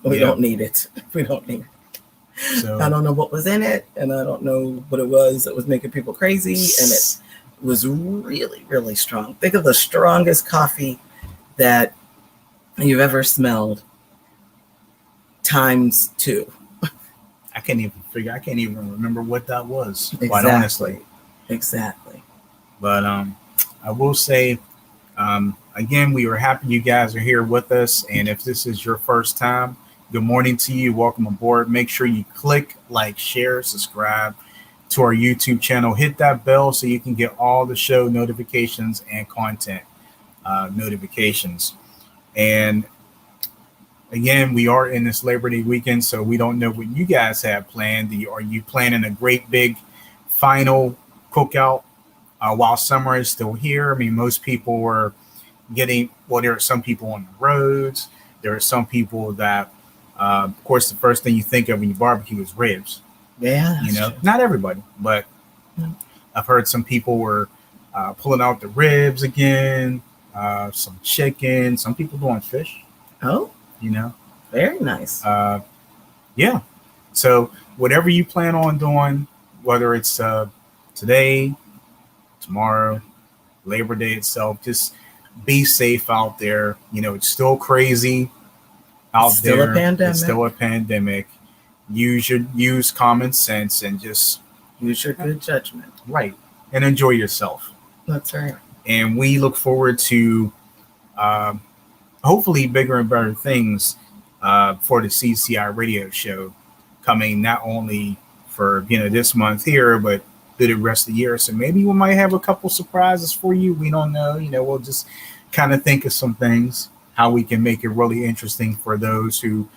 We don't need it. We don't need it. So I don't know what was in it, and I don't know what it was that was making people crazy, and it was really, really strong. Think of the strongest coffee that you've ever smelled times 2. I can't even remember what that was, quite honestly. Exactly. But I will say, again, we are happy you guys are here with us. And if this is your first time, good morning to you. Welcome aboard. Make sure you click, like, share, subscribe to our YouTube channel. Hit that bell so you can get all the show notifications and content notifications. And again, we are in this Labor Day weekend, so we don't know what you guys have planned. Are you planning a great big final cookout while summer is still here? I mean, most people were there are some people on the roads. There are some people that, of course, the first thing you think of when you barbecue is ribs. Yeah, true. Not everybody, but I've heard some people were pulling out the ribs again, some chicken, some people doing fish. Oh. Very nice. Yeah. So whatever you plan on doing, whether it's today, tomorrow, Labor Day itself, just be safe out there. It's still crazy out there. It's still a pandemic. Use common sense and just use your good judgment. Right. And enjoy yourself. That's right. And we look forward to hopefully bigger and better things for the CCI radio show coming not only for this month here, but through the rest of the year. So maybe we might have a couple surprises for you. We don't know. We'll just kind of think of some things, how we can make it really interesting for those who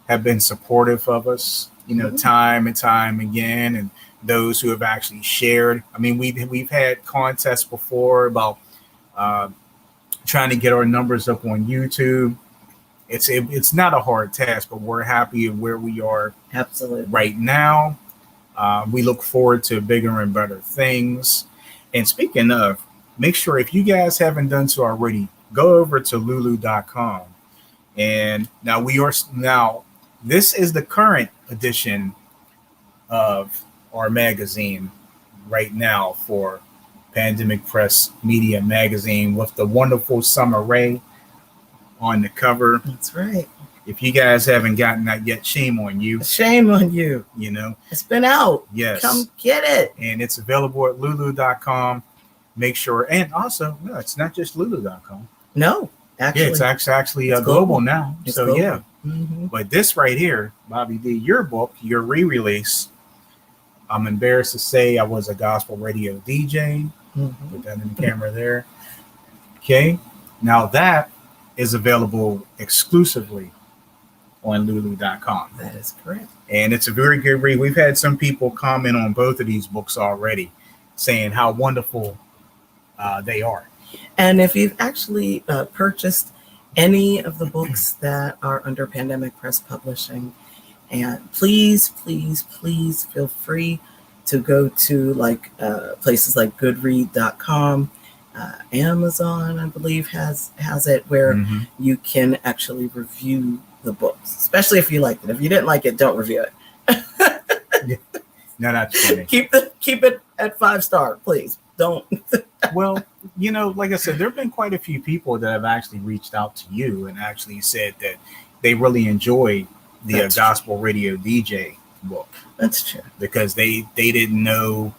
have been supportive of us, time and time again, and those who have actually shared. I mean, we've had contests before about trying to get our numbers up on YouTube. It's not a hard task, but we're happy where we are. Absolutely. Right now. We look forward to bigger and better things. And speaking of, make sure if you guys haven't done so already, go over to lulu.com. And now this is the current edition of our magazine right now for Pandemic Press Media Magazine with the wonderful Summer Rae on the cover. That's right. If you guys haven't gotten that yet, shame on you. Shame on you. It's been out. Yes. Come get it. And it's available at lulu.com. Make sure. And also, no, it's not just lulu.com. No, actually. Yeah, it's actually global now. It's so, global. Yeah. Mm-hmm. But this right here, Bobby D, your book, your re-release, I'm embarrassed to say I was a gospel radio DJ. Mm-hmm. Put that in the camera there. Okay. Now that is available exclusively on lulu.com. That is correct. And it's a very good read. We've had some people comment on both of these books already, saying how wonderful they are. And if you've actually purchased any of the books that are under Pandemic Press Publishing, and please feel free to go to places like goodread.com. Amazon, I believe, has it where you can actually review the books, especially if you liked it. If you didn't like it, don't review it. No, that's funny. Keep it at 5-star, please. Don't. Well, like I said, there have been quite a few people that have actually reached out to you and actually said that they really enjoyed the Gospel Radio DJ book. That's true. Because they didn't know,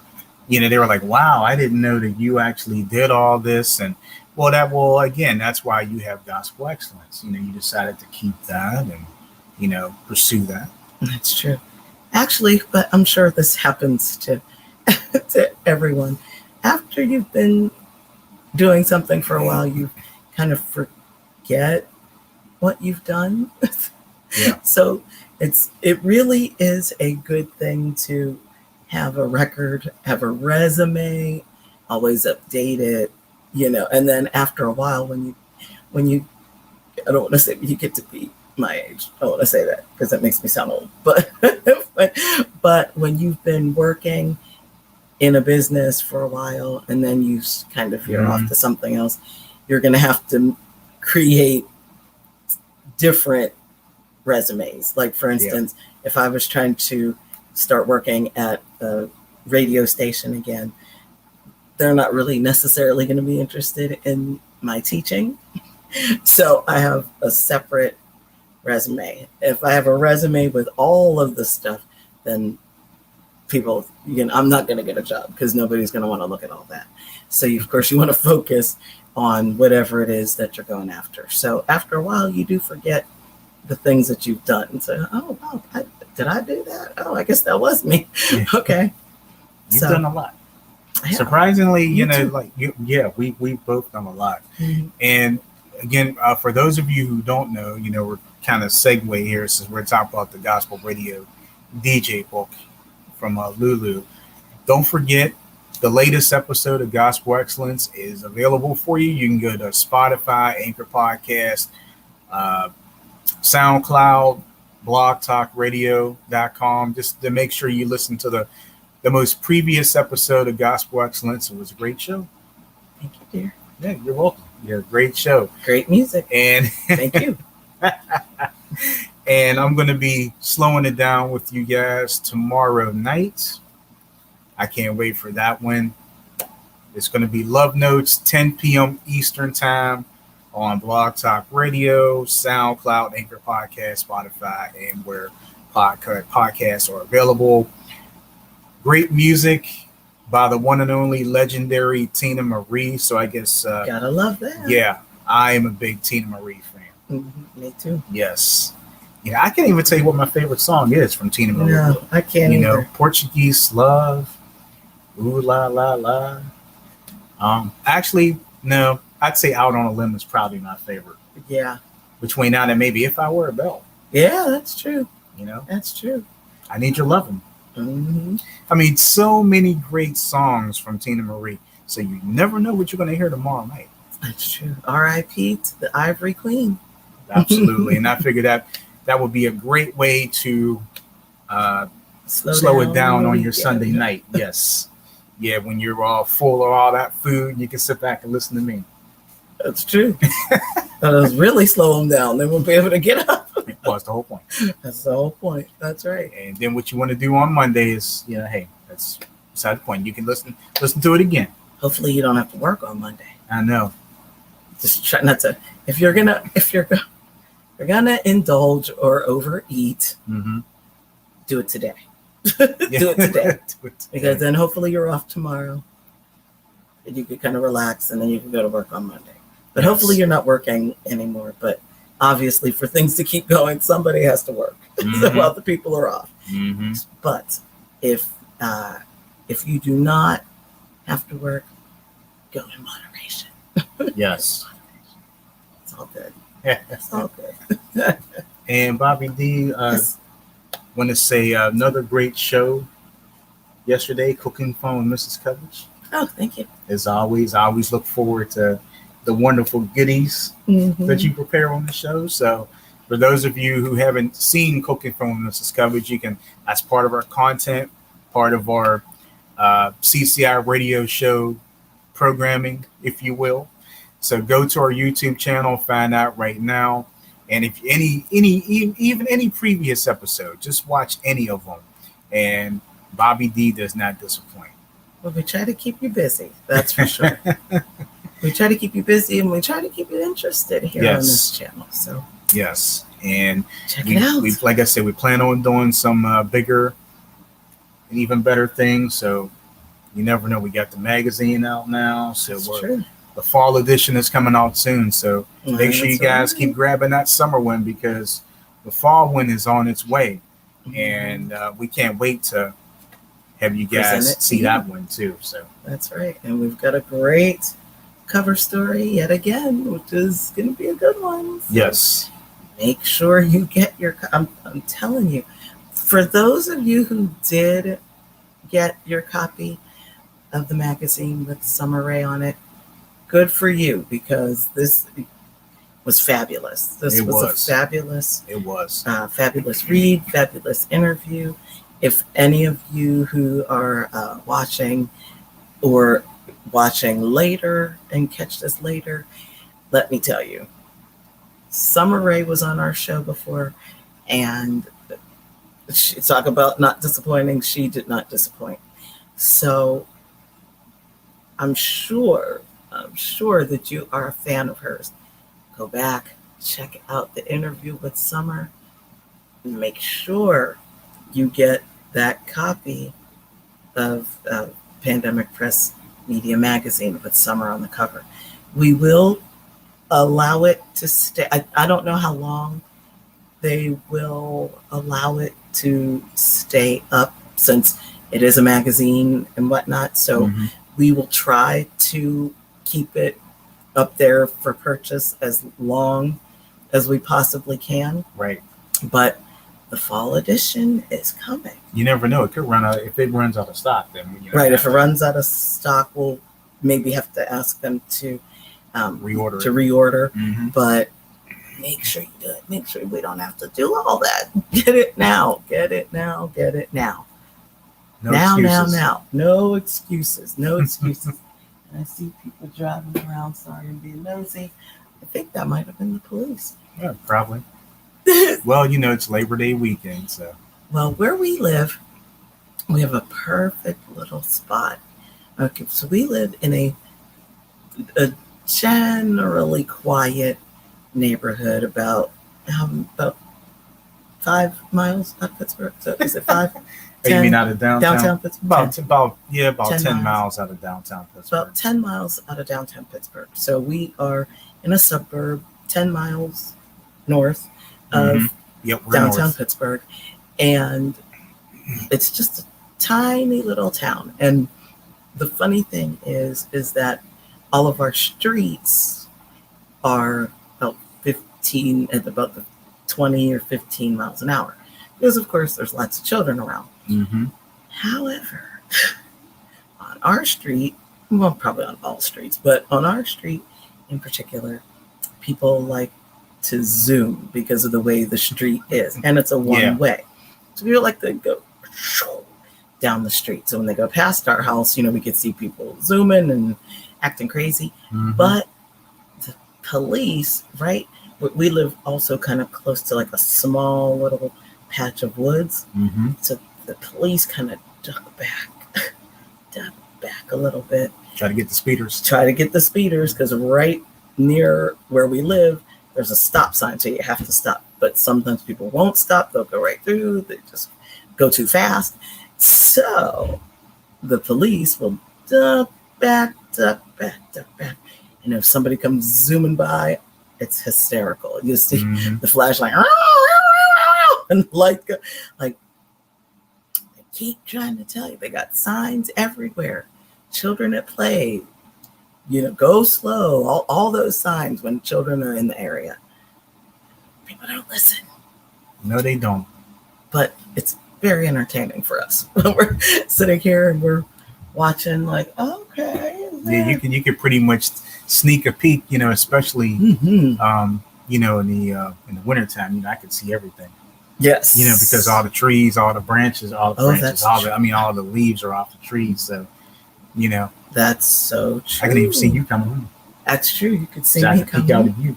they were like, wow, I didn't know that you actually did all this. And again, that's why you have Gospel Excellence. You decided to keep that and, pursue that. That's true. Actually, but I'm sure this happens to everyone. After you've been doing something for a while, you kind of forget what you've done. Yeah. So it really is a good thing to have a record, have a resume, always update it, and then after a while when you I don't want to say you get to be my age. I don't want to say that because that makes me sound old. But when you've been working in a business for a while and then you kind of veer off to something else, you're going to have to create different resumes. Like, for Yeah. instance, if I was trying to start working at a radio station again, they're not really necessarily going to be interested in my teaching. So I have a separate resume. If I have a resume with all of the stuff, then people, I'm not going to get a job because nobody's going to want to look at all that. So of course you want to focus on whatever it is that you're going after. So after a while, you do forget the things that you've done. So, oh, wow, did I do that? Oh, I guess that was me. Okay. You've done a lot. Yeah. Surprisingly, we've both done a lot. Mm-hmm. And again, for those of you who don't know, we're kind of segue here since we're talking about the gospel radio DJ book from Lulu. Don't forget, the latest episode of Gospel Excellence is available for you. You can go to Spotify, Anchor Podcast, SoundCloud, blogtalkradio.com, just to make sure you listen to the most previous episode of Gospel Excellence. It was a great show. Thank you, dear. Yeah, you're welcome. Yeah, great show. Great music. And thank you. And I'm going to be slowing it down with you guys tomorrow night. I can't wait for that one. It's going to be Love Notes, 10 p.m. Eastern Time on Blog Talk Radio, SoundCloud, Anchor Podcast, Spotify, and where podcasts are available. Great music by the one and only legendary Tina Marie. So I guess... gotta love that. Yeah, I am a big Tina Marie fan. Mm-hmm. Me too. Yes. Yeah, I can't even tell you what my favorite song is from Tina Marie. No, I can't either. Portuguese Love, Ooh La La La. Actually, no, I'd say Out on a Limb is probably my favorite. Yeah. Between that and maybe If I Were a Bell. Yeah, that's true. That's true. I Need Your Lovin'. Mm-hmm. I mean, so many great songs from Tina Marie. So you never know what you're going to hear tomorrow night. That's true. R.I.P. to the Ivory Queen. Absolutely. And I figured that would be a great way to slow it down on your Sunday night. Yes. Yeah, when you're all full of all that food, you can sit back and listen to me. That's true. That'll really slow them down. They won't be able to get up. Well, that's the whole point. That's the whole point. That's right. And then what you want to do on Monday is, hey, that's beside the point. You can listen to it again. Hopefully you don't have to work on Monday. I know. Just try not to. If you're gonna indulge or overeat, mm-hmm. do it today. Do it today. Because then hopefully you're off tomorrow. And you can kind of relax and then you can go to work on Monday. But hopefully you're not working anymore. But obviously for things to keep going, somebody has to work. Mm-hmm. So while the people are off. Mm-hmm. But if you do not have to work, go in moderation. Yes. It's all good. It's all good. And Bobby D, want to say another great show yesterday, Cooking Fun with Mrs. Coverage. Oh, thank you. As always, I always look forward to the wonderful goodies that you prepare on the show. So for those of you who haven't seen Cooking Fun with Mrs. Coverage, that's part of our content, part of our CCI radio show programming, if you will. So go to our YouTube channel, find out right now. And if even any previous episode, just watch any of them. And Bobby D does not disappoint. Well, we try to keep you busy. That's for sure. We try to keep you busy and we try to keep you interested here on this channel. So yes. And check it out. Like I said, we plan on doing some bigger and even better things. So you never know. We got the magazine out now. So the fall edition is coming out soon. So make sure you guys keep grabbing that summer one because the fall one is on its way. And we can't wait to have you guys see that one too. So that's right. And we've got a great cover story yet again, which is going to be a good one. So yes. Make sure you get your, I'm telling you, for those of you who did get your copy of the magazine with Summer Rae on it, good for you, because this was fabulous. This was a fabulous. It was fabulous read, fabulous interview. If any of you who are watching or watching later and catch this later, let me tell you, Summer Rae was on our show before, And she talk about not disappointing. She did not disappoint. So I'm sure that you are a fan of hers. Go back, check out the interview with Summer, and make sure you get that copy of Pandemic Press Media Magazine with Summer on the cover. We will allow it to stay. I don't know how long they will allow it to stay up since it is a magazine and whatnot. So we will try to keep it up there for purchase as long as we possibly can. Right. But the fall edition is coming. You never know. It could run out. If it runs out of stock, then right. If it runs out of stock, we'll maybe have to ask them to reorder. But make sure you do it. Make sure we don't have to do all that. Get it now. Get it now. Get it now. No excuses. Now. No excuses. No excuses. And I see people driving around, sorry, and being nosy. I think that might have been the police. Yeah, probably. Well, it's Labor Day weekend, so. Well, where we live, we have a perfect little spot. Okay, so we live in a generally quiet neighborhood about 5 miles out of Pittsburgh. So is it 5? You mean out of downtown Pittsburgh? About 10 miles out of downtown Pittsburgh. About 10 miles out of downtown Pittsburgh. So we are in a suburb 10 miles north of downtown Pittsburgh. And it's just a tiny little town. And the funny thing is that all of our streets are about 15 at about the 20 or 15 miles an hour. Because, of course, there's lots of children around. However, on our street, well, probably on all streets, but on our street in particular, people like to zoom because of the way the street is. And it's a one-way. So people like to go down the street. So when they go past our house, we could see people zooming and acting crazy. But the police, right? We live also kind of close to like a small little patch of woods. So the police kind of duck back a little bit. Try to get the speeders because right near where we live, there's a stop sign, so you have to stop. But sometimes people won't stop. They'll go right through. They just go too fast. So the police will duck back. And if somebody comes zooming by, it's hysterical. You see the flashlight and the light go, like, I keep trying to tell you, they got signs everywhere. Children at play, go slow. All those signs when children are in the area. People don't listen. No, they don't. But it's very entertaining for us. We're sitting here and we're watching, like, okay. Yeah, you can pretty much sneak a peek, especially in the wintertime. I could see everything. Yes. Because all the trees, all the branches, all the branches, all the leaves are off the trees. So, that's so true. I can even see you coming home. That's true. You could see me coming out of you.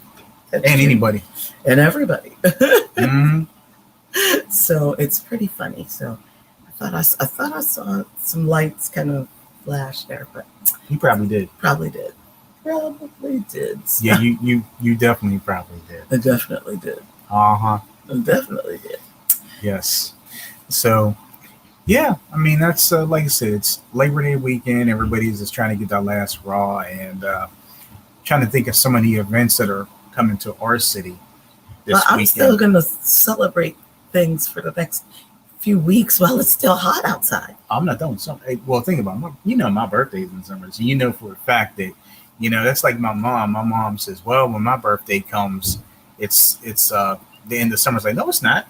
That's and true. Anybody. And everybody. So it's pretty funny. So I thought I saw some lights kind of flash there, but you probably did. Probably did. So. Yeah, you definitely probably did. I definitely did. I definitely did. Yes. So, yeah, I mean, that's like I said, it's Labor Day weekend. Everybody's just trying to get that last raw and trying to think of some of the events that are coming to our city this weekend. I'm still going to celebrate things for the next few weeks while it's still hot outside. I'm not doing something. Well, think about it. My birthday's in summer. So for a fact that, that's like my mom. My mom says, well, when my birthday comes, it's the end of summer. It's like, no, it's not.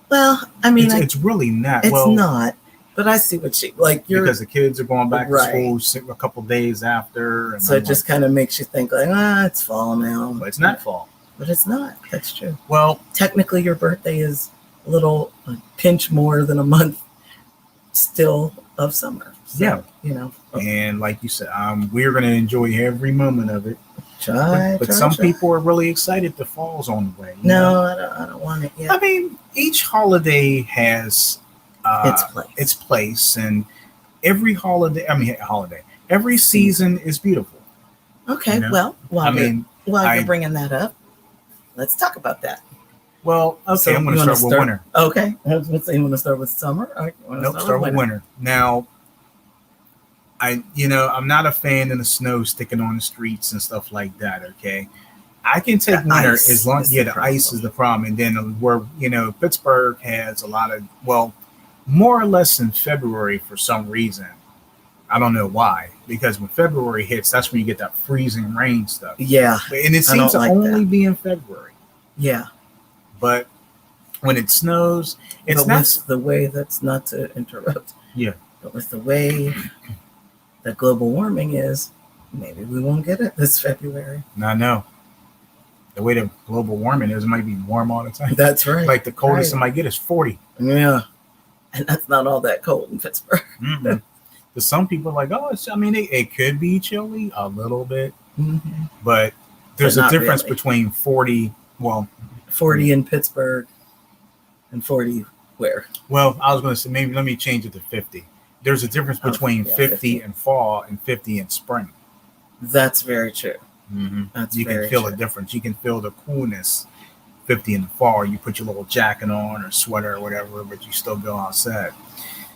Well, I mean, it's really not. It's not. But I see what she like. Because the kids are going back to school a couple days after, and so it just kind of makes you think like, it's fall now. But it's not fall. But it's not. That's true. Well, technically, your birthday is a pinch more than a month still of summer. So, yeah. And like you said, we're going to enjoy every moment of it. But some people are really excited the fall's on the way. No, I don't want it yet. I mean, each holiday has its place, and every holiday. I mean, holiday. Every season is beautiful. Okay, well, while you're bringing that up, let's talk about that. Well, okay, so I'm going to start with winter. Okay, you want to start with summer? Or start with winter. Now, I'm not a fan of the snow sticking on the streets and stuff like that. Okay, I can take winter as long. The ice is the problem, and then where Pittsburgh has a lot of more or less in February for some reason. I don't know why, because when February hits, that's when you get that freezing rain stuff. Yeah, and it seems to only be in February. Yeah, but when it snows, it's not with the way. That's not to interrupt. Yeah, but with the way that global warming is, maybe we won't get it this February. I know. The way that global warming is, it might be warm all the time. That's right. Like the coldest I might get is 40. Yeah, and that's not all that cold in Pittsburgh. Mm-hmm. But some people are like, it could be chilly a little bit, but there's a difference between 40. 40 in Pittsburgh and 40 where? Well, I was going to say, maybe let me change it to 50. There's a difference between 50 in fall and 50 in spring. That's very true. Mm-hmm. You can feel a difference. You can feel the coolness. 50 in the fall, you put your little jacket on or sweater or whatever, but you still go outside.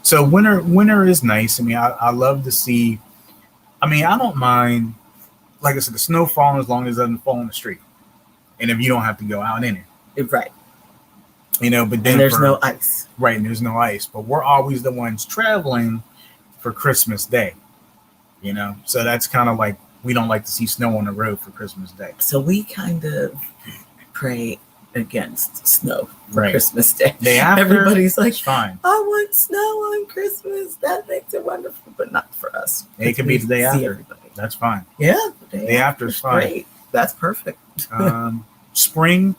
So winter is nice. I mean, I love to see. I mean, I don't mind, like I said, the snow falling as long as it doesn't fall on the street, and if you don't have to go out in it, right? But then there's no ice, right? And there's no ice, but we're always the ones traveling for Christmas Day, So that's kind of like we don't like to see snow on the road for Christmas Day. So we kind of pray against snow for Christmas Day. Everybody's like, fine. I want snow on Christmas. That makes it wonderful, but not for us. It could be the day after. Everybody. That's fine. Yeah, the day after is fine. Great. That's perfect. Spring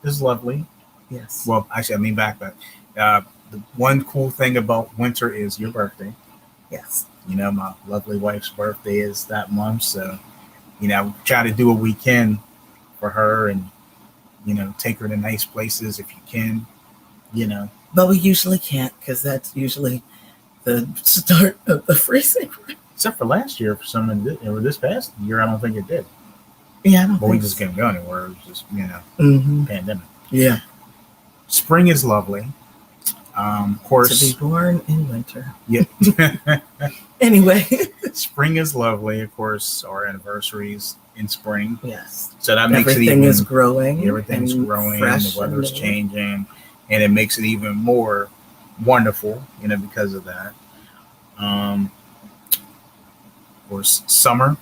is lovely. Yes. Well, actually, I mean back, but the one cool thing about winter is your birthday. Yes. My lovely wife's birthday is that month, so try to do what we can for her and. Take her to nice places if you can, But we usually can't because that's usually the start of the freezing. Except for last year, for some or this past year, I don't think it did. Yeah, I don't think we just couldn't go anywhere. It was just, pandemic. Yeah. Spring is lovely. Of course. To be born in winter. Yeah. Anyway. Spring is lovely. Of course, our anniversaries in spring. Yes. So that makes everything is growing. Everything's growing. The weather's changing. And it makes it even more wonderful, because of that. Of course, summer.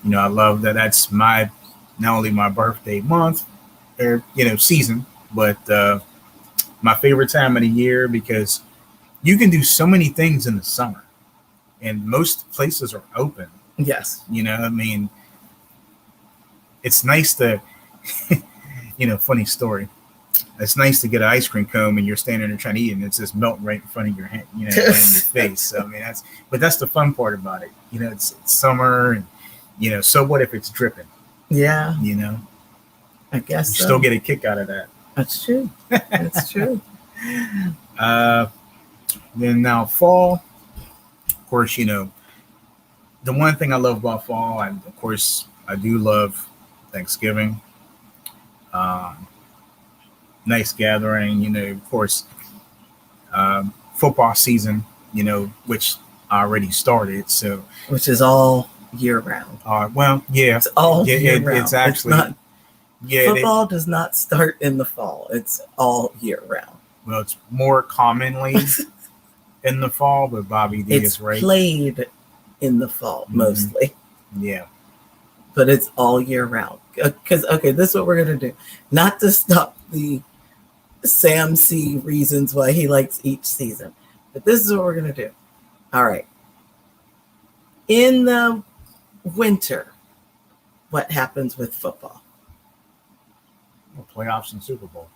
I love that. That's not only my birthday month or, season, but my favorite time of the year because you can do so many things in the summer and most places are open. Yes. It's nice to, funny story. It's nice to get an ice cream cone and you're standing there trying to eat and it's just melting right in front of your hand, right in your face. So, that's the fun part about it. It's summer and, so what if it's dripping? Yeah. I guess you still get a kick out of that. That's true. That's true. Then now fall, of course, the one thing I love about fall, and of course, I do love Thanksgiving. Nice gathering, of course, football season, which already started. So, which is all year round. Well, yeah, it's all year round. It's actually. Football does not start in the fall. It's all year round. Well, it's more commonly in the fall, but Bobby D is right. It's played in the fall mostly. Yeah. But it's all year round. Because, this is what we're going to do. Not to stop the Sam C reasons why he likes each season. But this is what we're going to do. All right. In the winter, what happens with football? Playoffs and Super Bowl.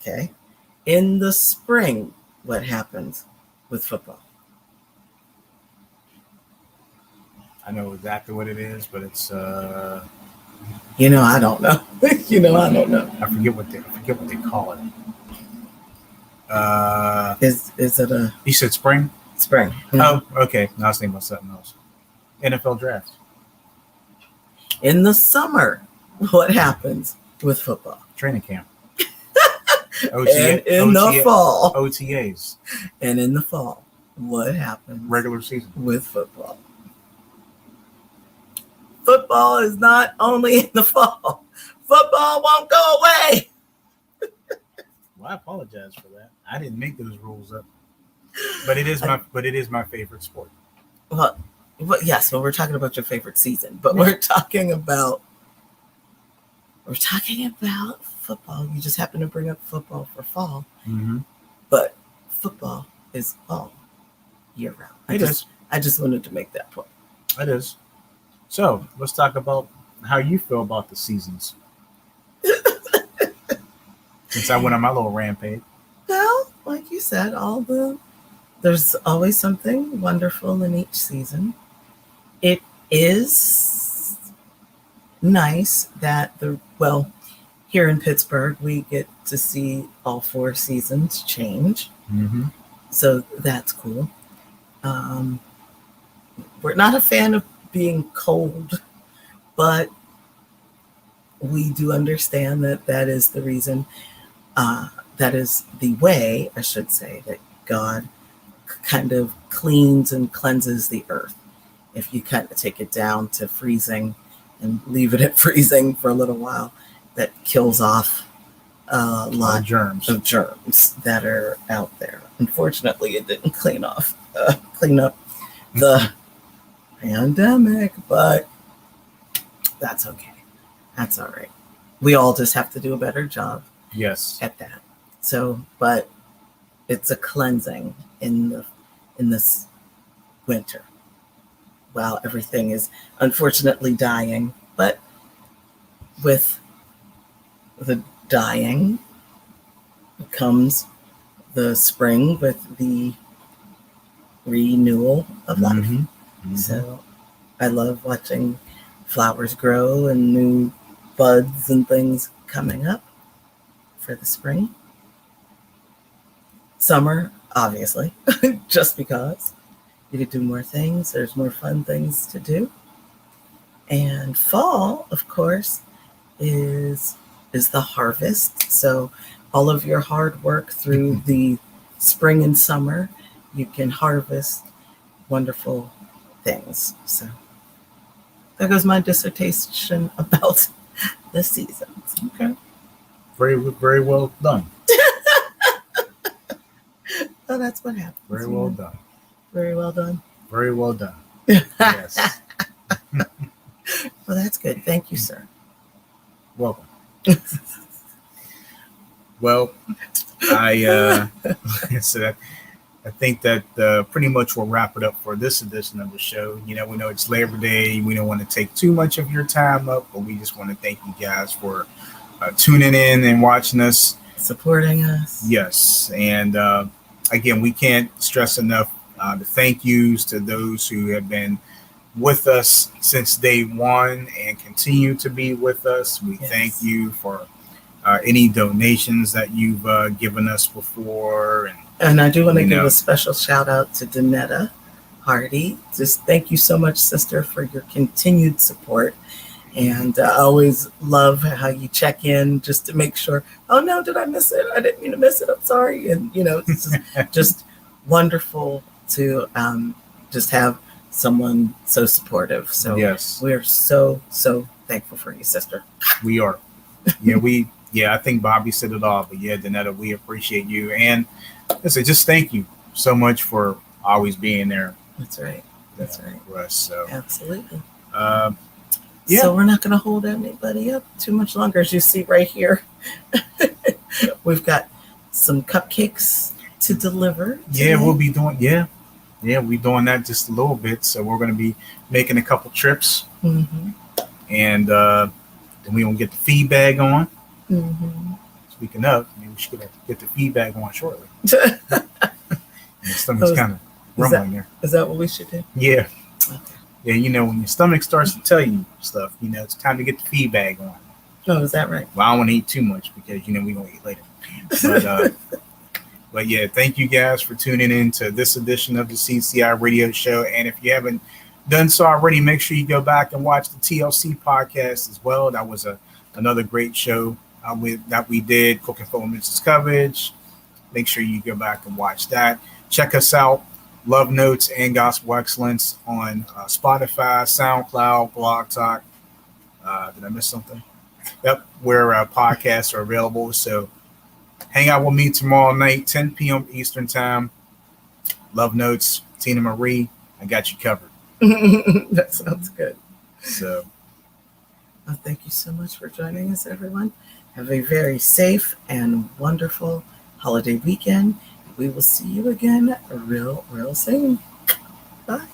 Okay. In the spring, what happens with football? I know exactly what it is, but it's I don't know. I don't know. I forget what they call it. Is it a You said spring? spring? Oh, okay. No, I was thinking about something else. NFL draft. In the summer, what happens with football? Training camp. And in the fall. OTAs. And in the fall, what happens? Regular season. With football. Football is not only in the fall. Football won't go away. Well, I apologize for that. I didn't make those rules up. But it is my favorite sport. Well, yes, well, we're talking about your favorite season, but we're talking about football. You just happen to bring up football for fall, but football is all year round. I just wanted to make that point. It is. So let's talk about how you feel about the seasons. Since I went on my little rampage. Well, like you said, there's always something wonderful in each season. It is nice that here in Pittsburgh, we get to see all 4 seasons change. Mm-hmm. So that's cool. We're not a fan of being cold, but we do understand that is the reason, that is the way, I should say, that God kind of cleans and cleanses the earth. If you kind of take it down to freezing and leave it at freezing for a little while, that kills off a lot of germs that are out there. Unfortunately, it didn't clean up the pandemic, but that's okay. That's all right. We all just have to do a better job. Yes. At that. So, but it's a cleansing in this winter. While everything is unfortunately dying, but with the dying comes the spring with the renewal of life. Mm-hmm. Mm-hmm. So I love watching flowers grow and new buds and things coming up for the spring. Summer, obviously, just because you could do more things. There's more fun things to do. And fall, of course, is the harvest. So all of your hard work through the spring and summer, you can harvest wonderful things. So there goes my dissertation about the seasons. Okay. Very, very well done. So that's what happens. Very well done. Very well done. Very well done. Yes. Well, that's good. Thank you, sir. Welcome. Well, I think that pretty much will wrap it up for this edition of the show. We know it's Labor Day. We don't want to take too much of your time up, but we just want to thank you guys for tuning in and watching us. Supporting us. Yes. And again, we can't stress enough the thank yous to those who have been with us since day one and continue to be with us. We thank you for any donations that you've given us before. And I do want to give a special shout out to Donetta Hardy. Just thank you so much, sister, for your continued support. And I always love how you check in just to make sure, oh no, did I miss it? I didn't mean to miss it. I'm sorry. And, it's just wonderful to just have someone so supportive. So yes, we're so thankful for you, sister. We are. I think Bobby said it all, but Donetta, we appreciate you. And listen, just thank you so much for always being there. That's right. That's right. For us. So absolutely. So we're not going to hold anybody up too much longer. As you see right here, we've got some cupcakes to deliver today. Yeah, we'll be doing. Yeah, we're doing that just a little bit. So we're going to be making a couple trips, and then we're going to get the feedback on. Speaking of, maybe we should get the feedback on shortly. My stomach's kind of rumbling there. Is that what we should do? Yeah. Okay. Yeah, when your stomach starts to tell you stuff, it's time to get the feedback on. Oh, is that right? Well, I don't want to eat too much because we're gonna eat later. But but yeah, thank you guys for tuning in to this edition of the CCI Radio Show. And if you haven't done so already, make sure you go back and watch the TLC podcast as well. That was another great show that we did, Cooking for Mrs. Coverage. Make sure you go back and watch that. Check us out, Love Notes and Gospel Excellence on Spotify, SoundCloud, Blog Talk. Did I miss something? Yep, where podcasts are available. So hang out with me tomorrow night, 10 p.m. Eastern Time. Love Notes, Tina Marie. I got you covered. That sounds good. So, well, thank you so much for joining us, everyone. Have a very safe and wonderful holiday weekend. We will see you again real soon. Bye.